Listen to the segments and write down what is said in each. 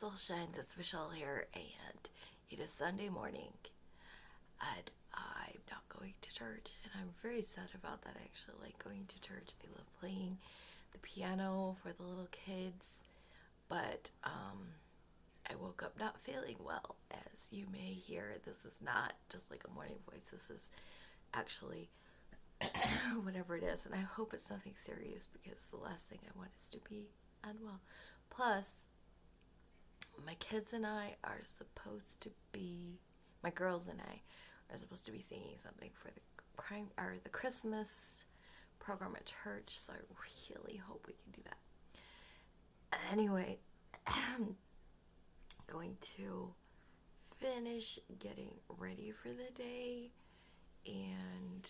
Soul Shines. It's Michelle here, and it is Sunday morning, and I'm not going to church, and I'm very sad about that. I actually like going to church. I love playing the piano for the little kids, but I woke up not feeling well, as you may hear. This is not just like a morning voice. This is actually whatever it is, and I hope it's nothing serious because the last thing I want is to be unwell. Plus, my kids and I are supposed to be, my girls and I are supposed to be singing something for the Christmas program at church, so I really hope we can do that. Anyway, I'm going to finish getting ready for the day, and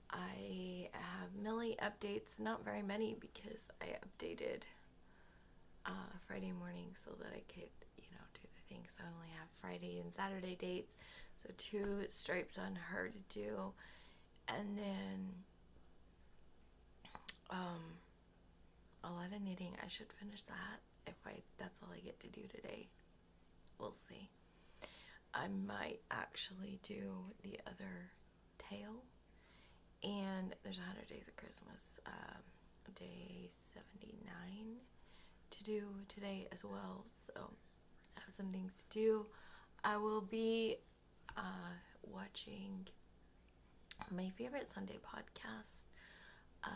I have Millie updates, not very many because I updated Friday morning so that I could, do the things. I only have Friday and Saturday dates, so 2 stripes on her to do, and then a lot of knitting. I should finish that if that's all I get to do today. We'll see. I might actually do the other tail, and there's 100 Days of Christmas, day 79 to do today as well, so I have some things to do. I will be watching my favorite Sunday podcast, and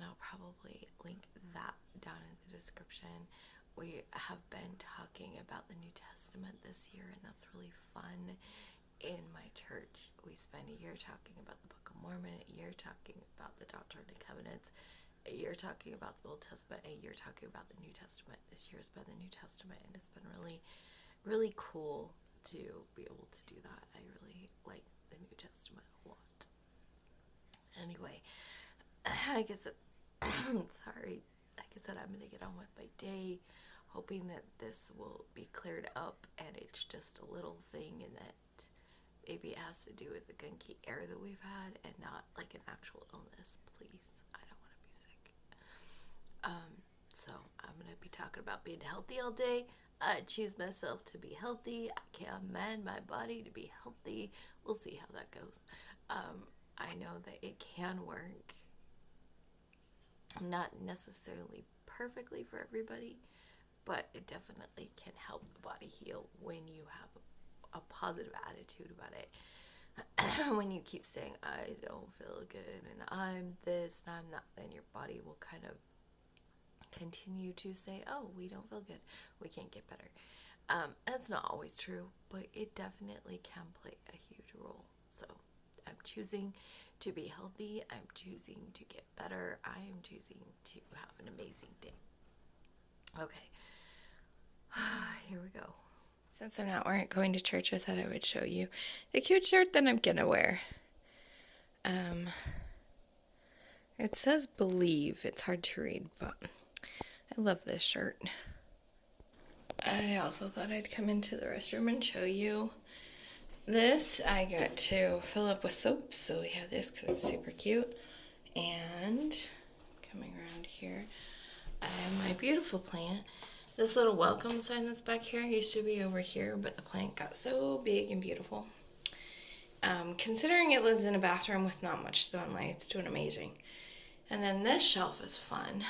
I'll probably link that down in the description. We have been talking about the New Testament this year, and that's really fun. In my church, we spend a year talking about the Book of Mormon, a year talking about the Doctrine and Covenants, a year talking about the Old Testament, a year talking about the New Testament. This year's been the New Testament, and it's been really, really cool to be able to do that. I really like the New Testament a lot. Anyway, I guess sorry. Like I said, I'm going to get on with my day, hoping that this will be cleared up and it's just a little thing, and that maybe it has to do with the gunky air that we've had and not like an actual illness. Please, I don't want to be sick. So I'm going to be talking about being healthy all day. I choose myself to be healthy. I can command my body to be healthy. We'll see how that goes. I know that it can work. Not necessarily perfectly for everybody, but it definitely can help the body heal when you have a positive attitude about it. When you keep saying, I don't feel good, and I'm this, and I'm that, then your body will kind of continue to say, oh, we don't feel good, we can't get better. That's not always true, but it definitely can play a huge role. So I'm choosing to be healthy. I'm choosing to get better. I am choosing to have an amazing day. Okay. Here we go. Since I'm not going to church, I thought I would show you the cute shirt that I'm gonna wear. It says believe. It's hard to read, but I love this shirt. I also thought I'd come into the restroom and show you this. I got to fill up with soap, so we have this because it's super cute. And coming around here, I have my beautiful plant. This little welcome sign that's back here used to be over here, but the plant got so big and beautiful. Considering it lives in a bathroom with not much sunlight, it's doing amazing. And then this shelf is fun.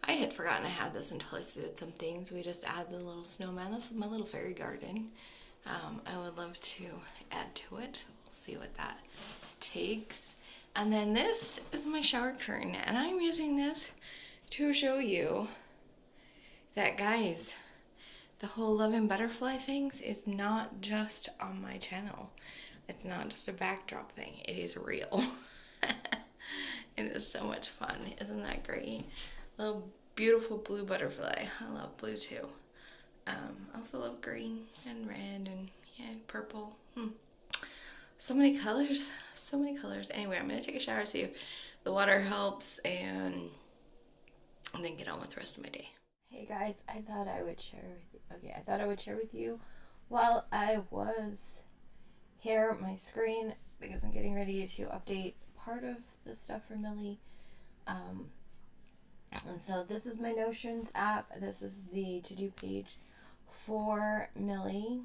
I had forgotten I had this until I did some things. We just add the little snowman. This is my little fairy garden. I would love to add to it. We'll see what that takes. And then this is my shower curtain, and I'm using this to show you that, guys, the whole love and butterfly things is not just on my channel. It's not just a backdrop thing. It is real. It is so much fun. Isn't that great? Little beautiful blue butterfly. I love blue too. I also love green and red and purple. So many colors. So many colors. Anyway, I'm going to take a shower, see if the water helps, and then get on with the rest of my day. Hey guys, I thought I would share with you while I was here my screen, because I'm getting ready to update part of the stuff for Millie. And so this is my Notions app. This is the to-do page for Millie.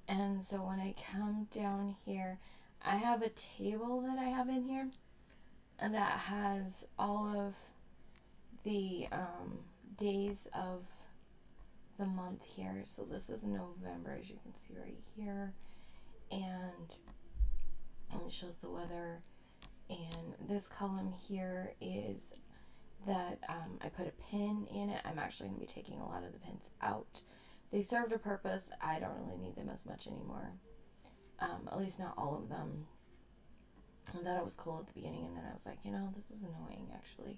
And so when I come down here, I have a table that I have in here, and that has all of the days of the month here. So this is November, as you can see right here, and it shows the weather. And this column here is that I put a pin in it. I'm actually going to be taking a lot of the pins out. They served a purpose. I don't really need them as much anymore. At least not all of them. I thought it was cool at the beginning, and then I was like, this is annoying, actually.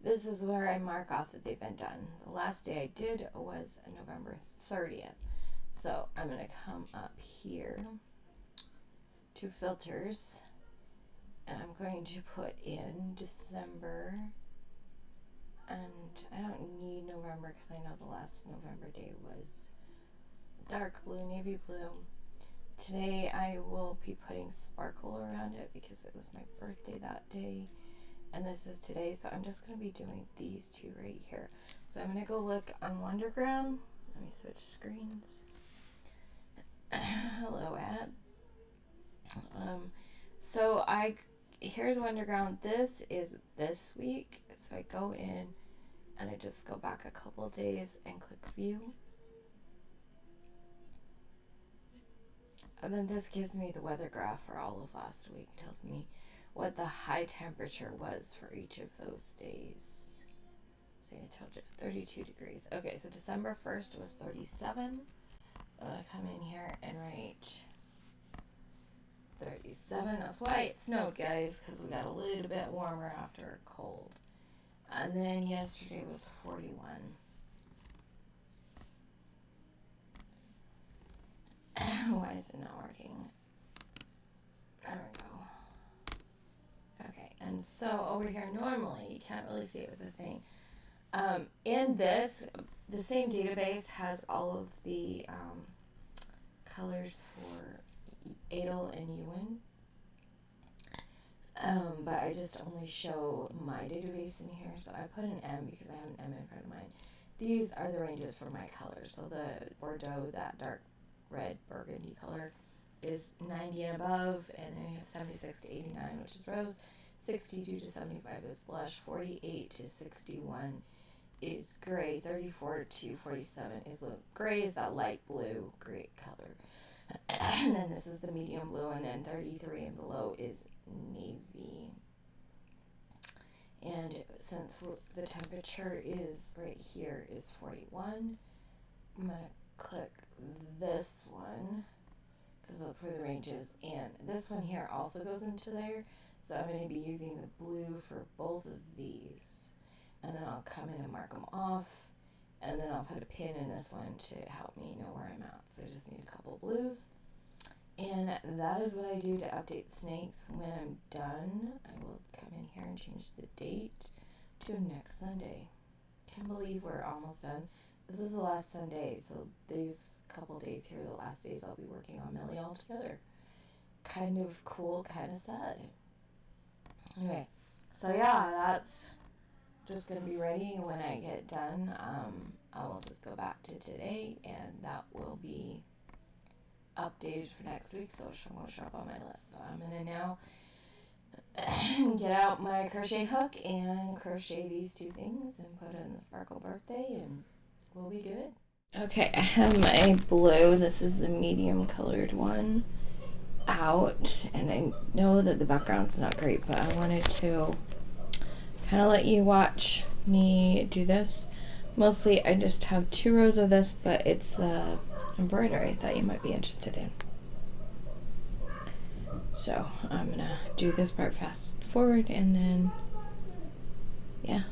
This is where I mark off that they've been done. The last day I did was November 30th. So I'm going to come up here to filters, and I'm going to put in December. And I don't need November because I know the last November day was dark blue, navy blue. Today I will be putting sparkle around it because it was my birthday that day. And this is today, so I'm just going to be doing these two right here. So I'm going to go look on Wonderground. Let me switch screens. Hello, ad. Here's Wonderground. This is this week. So I go in and I just go back a couple days and click view. And then this gives me the weather graph for all of last week. Tells me what the high temperature was for each of those days. See, I told you, 32 degrees. Okay, so December 1st was 37. I'm going to come in here and write 37. That's why it snowed, guys, because we got a little bit warmer after a cold. And then yesterday was 41. Why is it not working? There we go. Okay, and so over here, normally, you can't really see it with the thing. In this, the same database has all of the colors for Adel and Ewan. But I just only show my database in here, so I put an M because I have an M in front of mine. These are the ranges for my colors. So the Bordeaux, that dark red burgundy color, is 90 and above, and then you have 76 to 89, which is rose, 62 to 75 is blush, 48 to 61 is gray, 34 to 47 is blue. Gray is that light blue, great color. And then this is the medium blue, and then 33 and below is navy. And since the temperature is right here is 41, I'm going to click this one because that's where the range is. And this one here also goes into there. So I'm going to be using the blue for both of these. And then I'll come in and mark them off. And then I'll put a pin in this one to help me know where I'm at. So I just need a couple blues. And that is what I do to update snakes. When I'm done, I will come in here and change the date to next Sunday. Can't believe we're almost done. This is the last Sunday, so these couple days here are the last days I'll be working on Millie all together. Kind of cool, kind of sad. Okay, so yeah, that's just going to be ready when I get done. I will just go back to today, and that will be updated for next week, so it won't show up on my list. So I'm going to now get out my crochet hook and crochet these two things and put in the sparkle birthday, and we'll be good. Okay, I have my blue, this is the medium colored one, out, and I know that the background's not great, but I wanted to kind of let you watch me do this. Mostly I just have 2 rows of this, but it's the embroidery I thought you might be interested in. So I'm gonna do this part fast forward, and then yeah.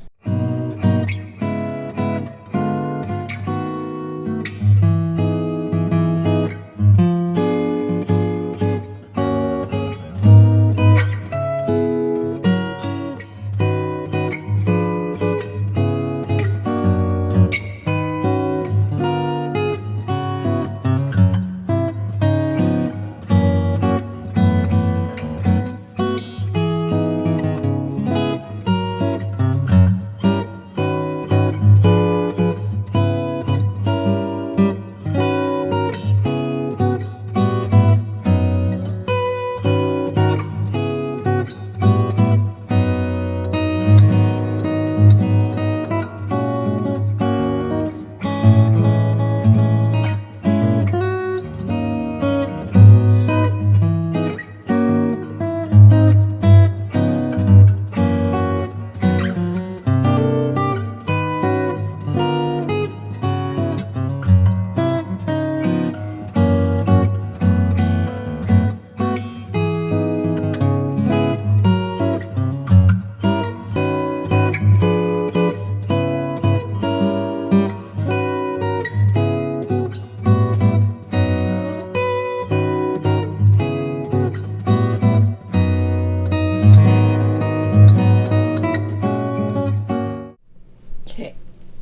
Okay,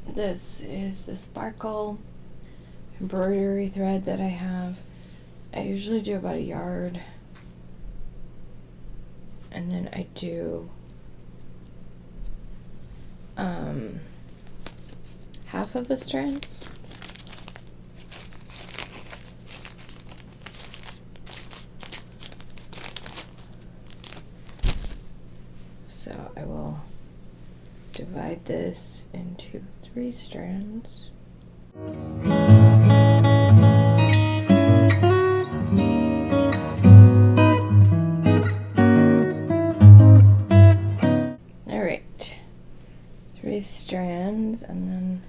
this is the sparkle embroidery thread that I have. I usually do about a yard, and then I do half of the strands. So I will divide this into 3 strands. Alright, 3 strands, and then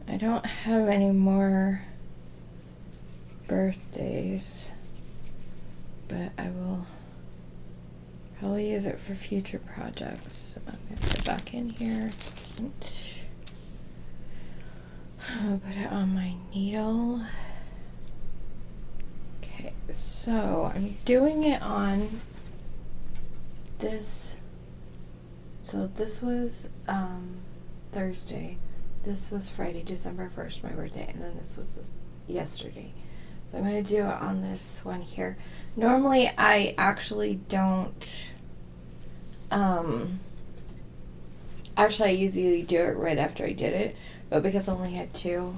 I don't have any more birthdays, but I will probably use it for future projects. I'm going to go back in here. I'll put it on my needle. Okay, so I'm doing it on this. So this was Thursday. This was Friday, December 1st, my birthday, and then this was yesterday. So I'm going to do it on this one here. Normally I actually don't, actually I usually do it right after I did it, but because I only had 2,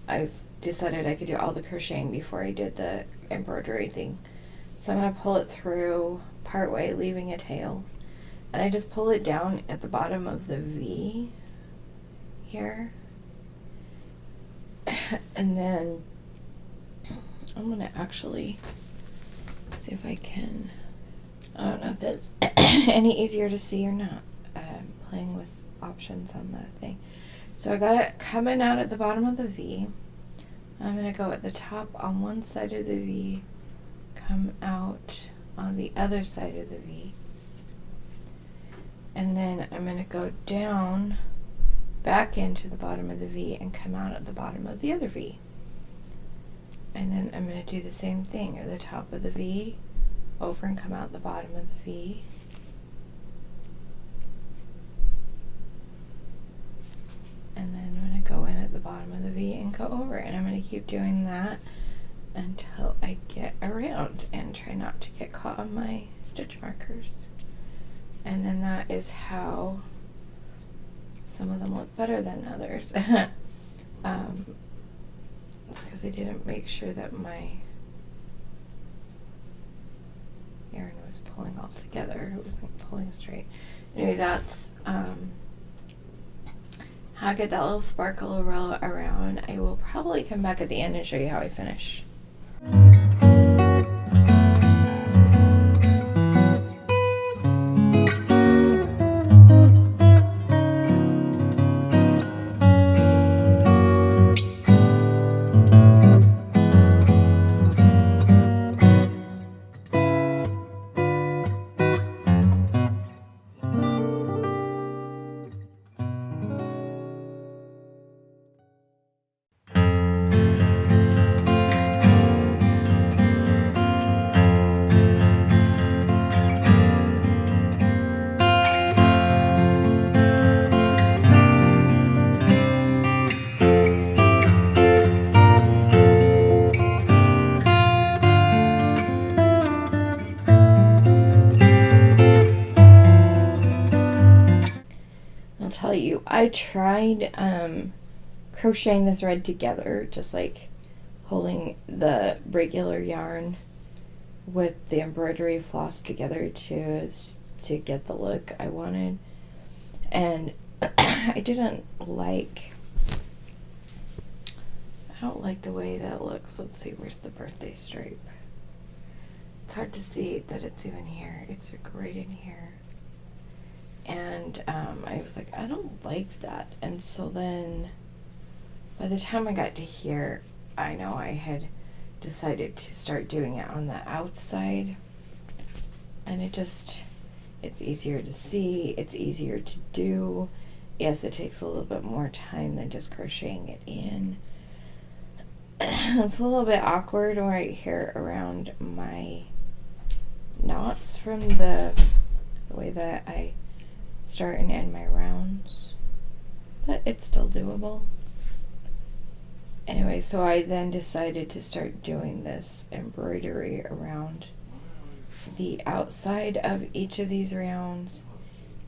I decided I could do all the crocheting before I did the embroidery thing. So I'm going to pull it through part way, leaving a tail, and I just pull it down at the bottom of the V here, and then I'm going to actually see if I can, I don't know if that's any easier to see or not. I'm playing with options on that thing. So I got it coming out at the bottom of the V. I'm going to go at the top on one side of the V, come out on the other side of the V, and then I'm going to go down back into the bottom of the V and come out at the bottom of the other V. And then I'm going to do the same thing at the top of the V, over and come out the bottom of the V. And then I'm going to go in at the bottom of the V and go over. And I'm going to keep doing that until I get around and try not to get caught on my stitch markers. And then that is how some of them look better than others. Because I didn't make sure that my yarn was pulling all together. It wasn't pulling straight. Anyway, that's how I get that little sparkle roll around. I will probably come back at the end and show you how I finish. Tell you, I tried crocheting the thread together, just like holding the regular yarn with the embroidery floss together to get the look I wanted, and I don't like the way that looks. Let's see, where's the birthday stripe? It's hard to see that it's even here. It's right in here. And I was like, I don't like that. And so then by the time I got to here, I know I had decided to start doing it on the outside. And it's easier to see, it's easier to do. Yes, it takes a little bit more time than just crocheting it in. It's a little bit awkward right here around my knots from the way that I start and end my rounds. it's still doable. Anyway, so I then decided to start doing this embroidery around the outside of each of these rounds,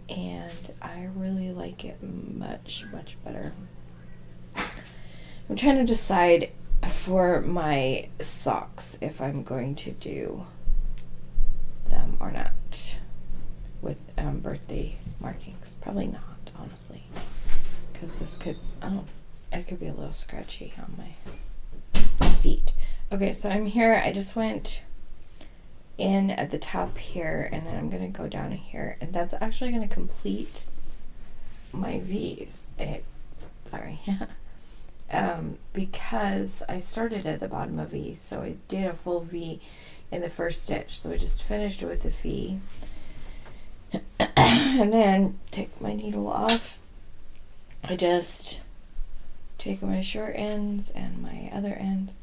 and I really like it much better. I'm trying to decide for my socks if I'm going to do them or not with birthday markings. Probably not, honestly, because this could, it could be a little scratchy on my feet. Okay, so I'm here. I just went in at the top here, and then I'm going to go down here, and that's actually going to complete my V's. Because I started at the bottom of V, so I did a full V in the first stitch, so I just finished with the V, and then take my needle off. I just take my short ends and my other ends,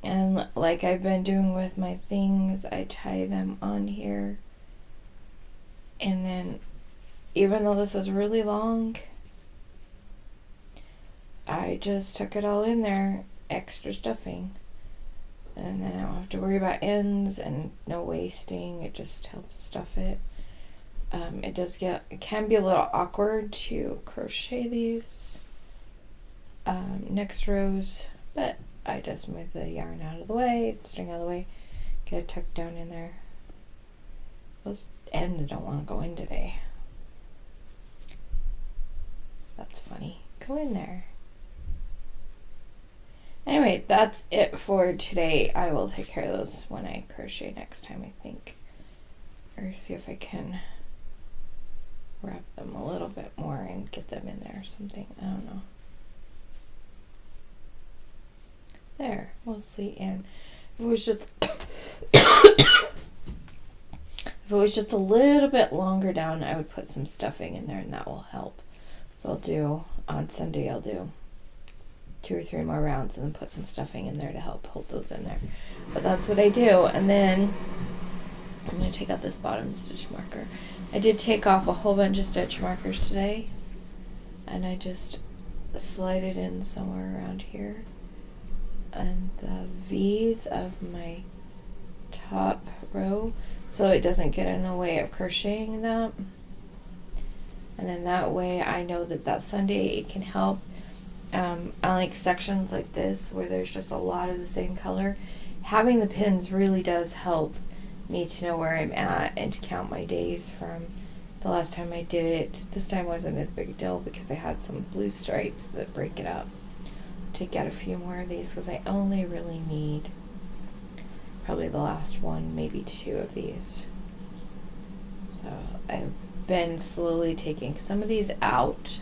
and like I've been doing with my things, I tie them on here, and then even though this is really long, I just tuck it all in there, extra stuffing, and then I don't have to worry about ends and no wasting. It just helps stuff it. It can be a little awkward to crochet these next rows, but I just move the yarn out of the way, string out of the way, get it tucked down in there. Those ends don't want to go in today. That's funny. Go in there. Anyway, that's it for today. I will take care of those when I crochet next time, I think. Or see if I can wrap them a little bit more and get them in there or something. I don't know. There, mostly in. If it was just a little bit longer down, I would put some stuffing in there, and that will help. So I'll do, on Sunday, I'll do 2 or 3 more rounds and then put some stuffing in there to help hold those in there. But that's what I do. And then I'm going to take out this bottom stitch marker. I did take off a whole bunch of stitch markers today, and I just slide it in somewhere around here. And the V's of my top row, so it doesn't get in the way of crocheting that. And then that way I know that Sunday it can help. I like sections like this where there's just a lot of the same color. Having the pins really does help me to know where I'm at and to count my days from the last time I did it. This time wasn't as big a deal because I had some blue stripes that break it up. To get a few more of these, because I only really need probably the last one, maybe 2 of these. So I've been slowly taking some of these out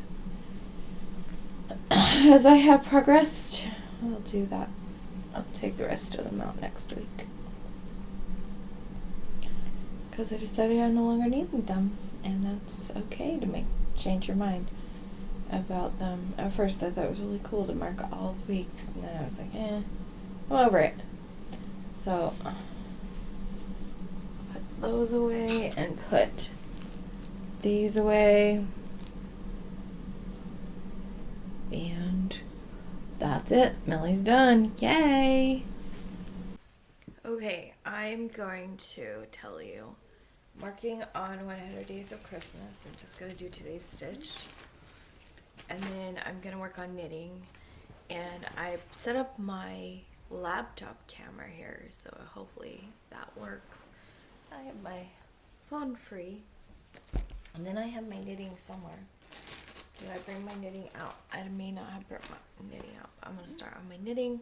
as I have progressed. I'll do that. I'll take the rest of them out next week because I decided I no longer needed them, and that's okay to change your mind about them. At first I thought it was really cool to mark all the weeks, and then I was like, I'm over it. So put those away and put these away, and that's it. Millie's done. Yay! Okay, I'm going to tell you, marking on 100 days of Christmas, I'm just going to do today's stitch. And then I'm going to work on knitting, and I set up my laptop camera here, so hopefully that works. I have my phone free, and then I have my knitting somewhere. Did I bring my knitting out? I may not have brought my knitting out. I'm going to start on my knitting.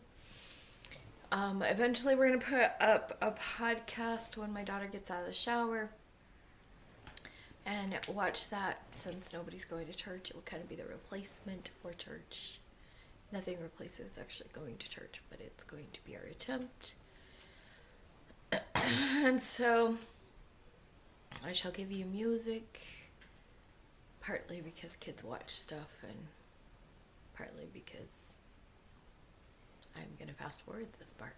Eventually we're going to put up a podcast when my daughter gets out of the shower, and watch that. Since nobody's going to church, it will kind of be the replacement for church. Nothing replaces actually going to church, but it's going to be our attempt. And so I shall give you music, partly because kids watch stuff, and partly because I'm going to fast forward this part.